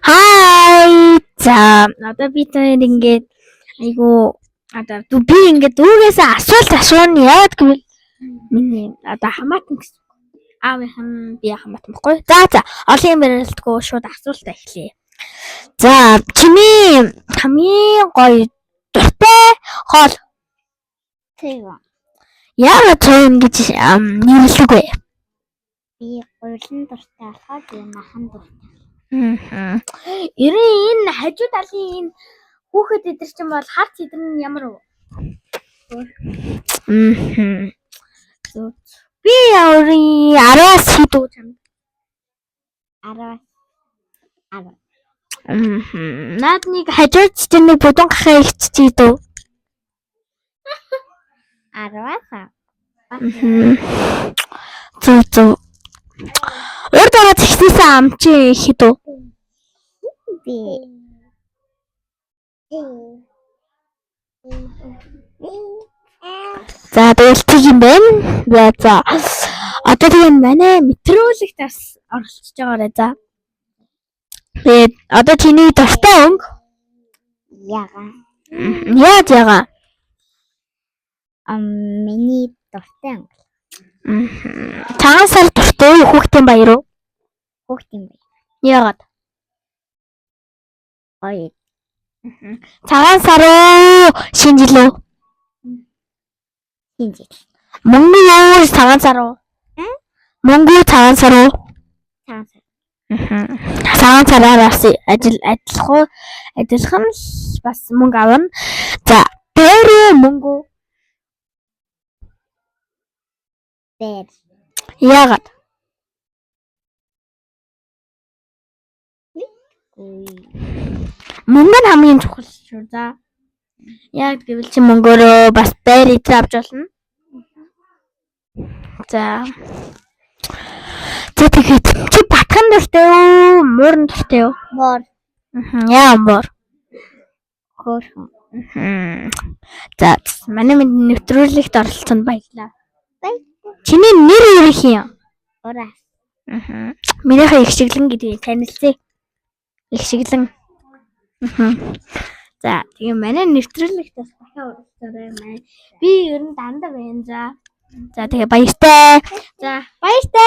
Hi. За одоо би тань ингээд айгу одоо би ингээд дүүгээс асуулт асууна яагаад гэвэл миний одоо хамаатан гэсэн. Аавынх нь би хамаатан баггүй. За олон юм ярилцгүй шууд асуултаа эхлэе. За чиний хамгийн гоё дуртай хоол Цэвэн. яагаад цэвэн гэж нэрлэг вэ? Би гуйлан дуртай болохоор би махан дуртай. Ерэн энэ хажуу талын энэ хүүхэд эдэр чинь бол харц эдэр нь ямар вэ? Би өөрийн 10-аас хийдүү чам. 10. Наад нэг хажууд чинь нэг будун гахаа ихчиж идүү. 10-аас. Зү. Урд ороод ихсээсэн ам чи хідүү. Би. За тэгэл тийм юм байна. За. Одоо тийм манай метрологт бас оролцож байгаарай за. Тэгээд одоо чиний дуртай өнгө яага. Миний дуртай өнгө. Цагаан сар дуртай уу хүүхдийн баяр уу? Хүүхдийн баяр. Яагаад? Гоё. Цагаан сар уу шинэ жил үү? Шинэ жил. Мөнгө юу цагаан сар уу? Мөнгө цагаан сар уу? Цагаан сар. Цагаан сараар бас ажиллах нь бас мөнгө авна. За дээр мөнгө Бэр. яагаад? Мөнгө нь хамгийн чухал шүү. За. Яг гэвэл чи мөнгөөрөө бас байр идэ авч болно. За. Тэгээд чи батхан дуртай уу? Муурн дуртай уу? Мор. Яа мор. Хөөрхөн. За манай нэвтрүүлэгт оролцсонд баярлалаа. Чиний нэр ерөнх юм? Ураа. Минийхээ их шиглэн гэдгийг танилцъя. Их шиглэн. За тэгээ манай нэвтрүүлэгт бас дахиад оролцоорой. Би ер нь дандаа байна. За тэгээ баяртай. За баяртай.